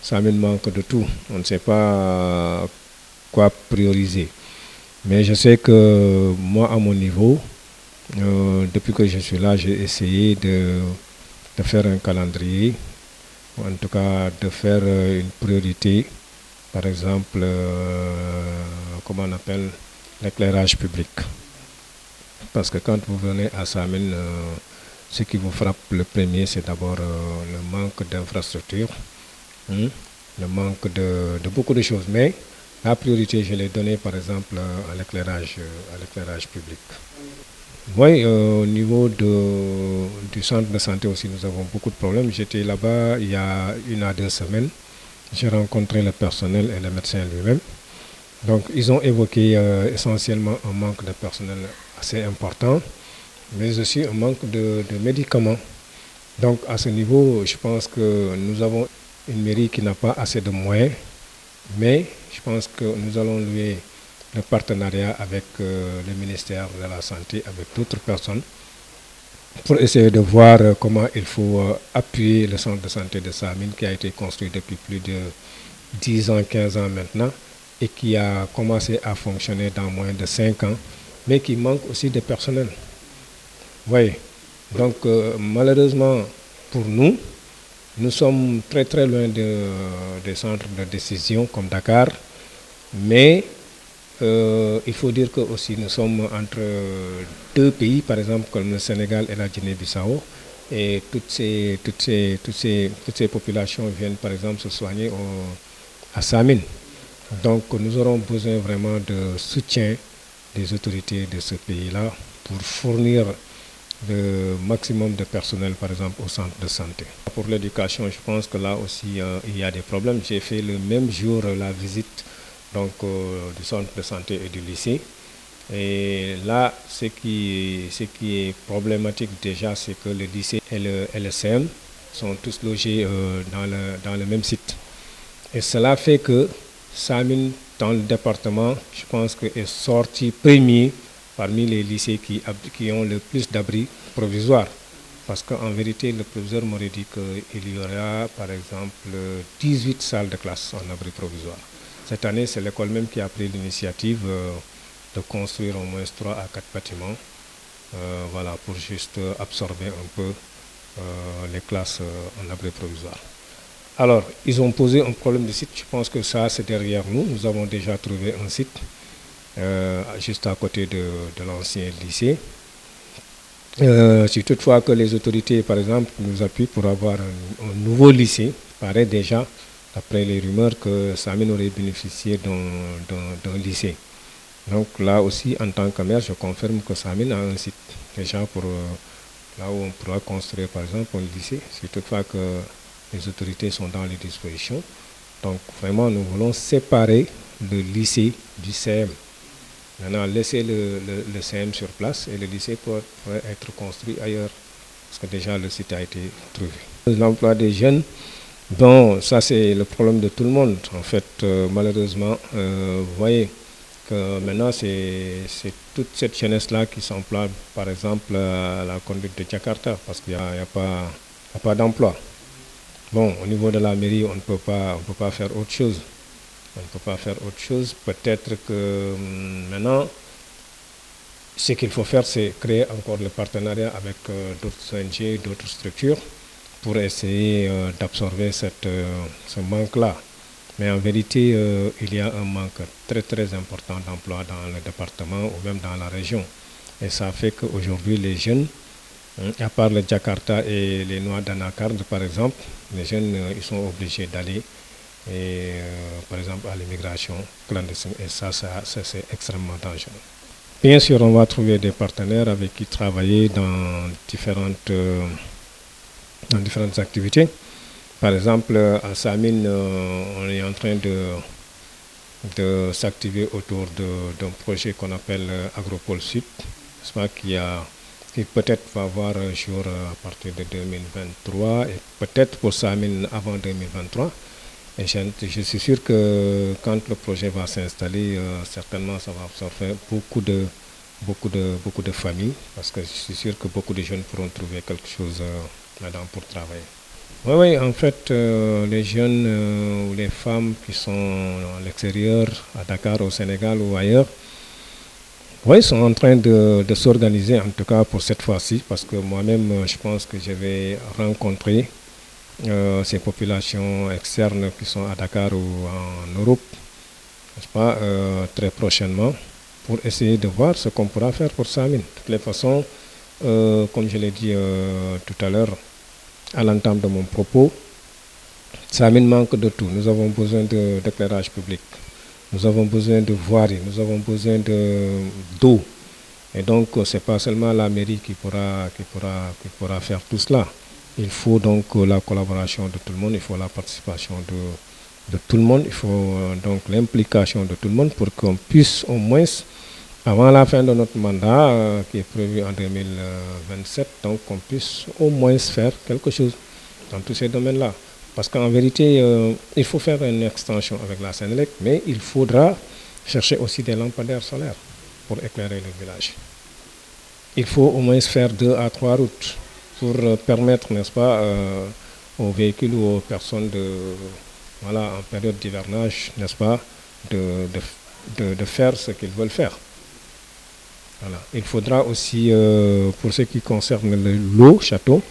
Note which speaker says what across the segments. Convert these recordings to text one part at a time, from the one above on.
Speaker 1: Samin manque de tout. On ne sait pas quoi prioriser. Mais je sais que moi, à mon niveau, depuis que je suis là, j'ai essayé de faire un calendrier, ou en tout cas de faire une priorité, par exemple, comment on appelle, l'éclairage public. Parce que quand vous venez à Samin, ce qui vous frappe le premier, c'est d'abord le manque d'infrastructures, le manque de beaucoup de choses. Mais la priorité, je l'ai donnée par exemple à l'éclairage public. Oui, au niveau du centre de santé aussi, nous avons beaucoup de problèmes. J'étais là-bas il y a 1 à 2 semaines. J'ai rencontré le personnel et le médecin lui-même. Donc, ils ont évoqué essentiellement un manque de personnel assez important, mais aussi un manque de médicaments. Donc, à ce niveau, je pense que nous avons une mairie qui n'a pas assez de moyens, mais je pense que nous allons louer le partenariat avec le ministère de la Santé, avec d'autres personnes, pour essayer de voir comment il faut appuyer le centre de santé de Samin qui a été construit depuis plus de 10 ans, 15 ans maintenant et qui a commencé à fonctionner dans moins de 5 ans, mais qui manque aussi de personnel. Oui, donc malheureusement pour nous, nous sommes très très loin des centres de décision comme Dakar, mais il faut dire que aussi nous sommes entre deux pays, par exemple comme le Sénégal et la Guinée-Bissau, et toutes ces populations viennent par exemple se soigner à Samin. Donc nous aurons besoin vraiment de soutien des autorités de ce pays-là pour fournir le maximum de personnel, par exemple, au centre de santé. Pour l'éducation, je pense que là aussi, il y a des problèmes. J'ai fait le même jour la visite donc, du centre de santé et du lycée. Et là, ce qui est problématique déjà, c'est que le lycée et le LSM sont tous logés dans le même site. Et cela fait que Samin, dans le département, je pense que est sorti premier parmi les lycées qui ont le plus d'abris provisoires. Parce qu'en vérité, le professeur m'aurait dit qu'il y aura, par exemple, 18 salles de classe en abri provisoire. Cette année, c'est l'école même qui a pris l'initiative de construire au moins 3 à 4 bâtiments, voilà, pour juste absorber un peu les classes en abri provisoire. Alors, ils ont posé un problème de site. Je pense que ça, c'est derrière nous. Nous avons déjà trouvé un site juste à côté de l'ancien lycée. Si toutefois que les autorités, par exemple, nous appuient pour avoir un nouveau lycée, il paraît déjà, d'après les rumeurs, que Samin aurait bénéficié d'un lycée. Donc là aussi, en tant que maire, je confirme que Samin a un site déjà pour là où on pourra construire, par exemple, un lycée. Si toutefois que les autorités sont dans les dispositions. Donc vraiment, nous voulons séparer le lycée du CM. Maintenant, laisser le CM sur place et le lycée pourrait être construit ailleurs, parce que déjà le site a été trouvé. L'emploi des jeunes, bon, ça c'est le problème de tout le monde. En fait, malheureusement, vous voyez que maintenant c'est toute cette jeunesse-là qui s'emploie, par exemple, à la conduite de Jakarta, parce qu'il n'y a pas d'emploi. Bon, au niveau de la mairie, on ne peut pas faire autre chose. On ne peut pas faire autre chose. Peut-être que maintenant, ce qu'il faut faire, c'est créer encore le partenariat avec d'autres ONG, d'autres structures, pour essayer d'absorber ce manque-là. Mais en vérité, il y a un manque très très important d'emploi dans le département ou même dans la région. Et ça fait qu'aujourd'hui, les jeunes, à part le Jakarta et les noix d'anacarde, par exemple, les jeunes ils sont obligés d'aller, par exemple, à l'immigration clandestine. Et ça c'est extrêmement dangereux. Bien sûr, on va trouver des partenaires avec qui travailler dans différentes activités. Par exemple, à Samin, on est en train de s'activer autour d'un projet qu'on appelle Agropole Sud, qui peut-être va voir un jour à partir de 2023 et peut-être pour Samin avant 2023. Et je suis sûr que quand le projet va s'installer, certainement ça va absorber beaucoup de familles, parce que je suis sûr que beaucoup de jeunes pourront trouver quelque chose là-dedans pour travailler. Oui, oui, en fait, les jeunes ou les femmes qui sont à l'extérieur, à Dakar, au Sénégal ou ailleurs, oui, sont en train de s'organiser, en tout cas pour cette fois-ci, parce que moi-même, je pense que je vais rencontrer ces populations externes qui sont à Dakar ou en Europe, n'est-ce pas, très prochainement, pour essayer de voir ce qu'on pourra faire pour Samin. De toutes les façons, comme je l'ai dit tout à l'heure, à l'entame de mon propos, Samin manque de tout. Nous avons besoin d'éclairage public, nous avons besoin de voirie, nous avons besoin d'eau. Et donc, ce n'est pas seulement la mairie qui pourra faire tout cela. Il faut donc la collaboration de tout le monde, il faut la participation de tout le monde, il faut donc l'implication de tout le monde pour qu'on puisse au moins, avant la fin de notre mandat, qui est prévu en 2027, donc qu'on puisse au moins faire quelque chose dans tous ces domaines-là. Parce qu'en vérité, il faut faire une extension avec la Sénélec, mais il faudra chercher aussi des lampadaires solaires pour éclairer le village. Il faut au moins faire 2 à 3 routes pour permettre, n'est-ce pas, aux véhicules ou aux personnes voilà, en période d'hivernage, n'est-ce pas, de faire ce qu'ils veulent faire. Voilà. Il faudra aussi, pour ce qui concerne le château,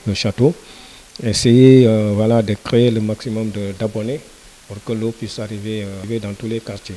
Speaker 1: essayer voilà, de créer le maximum d'abonnés pour que l'eau puisse arriver dans tous les quartiers.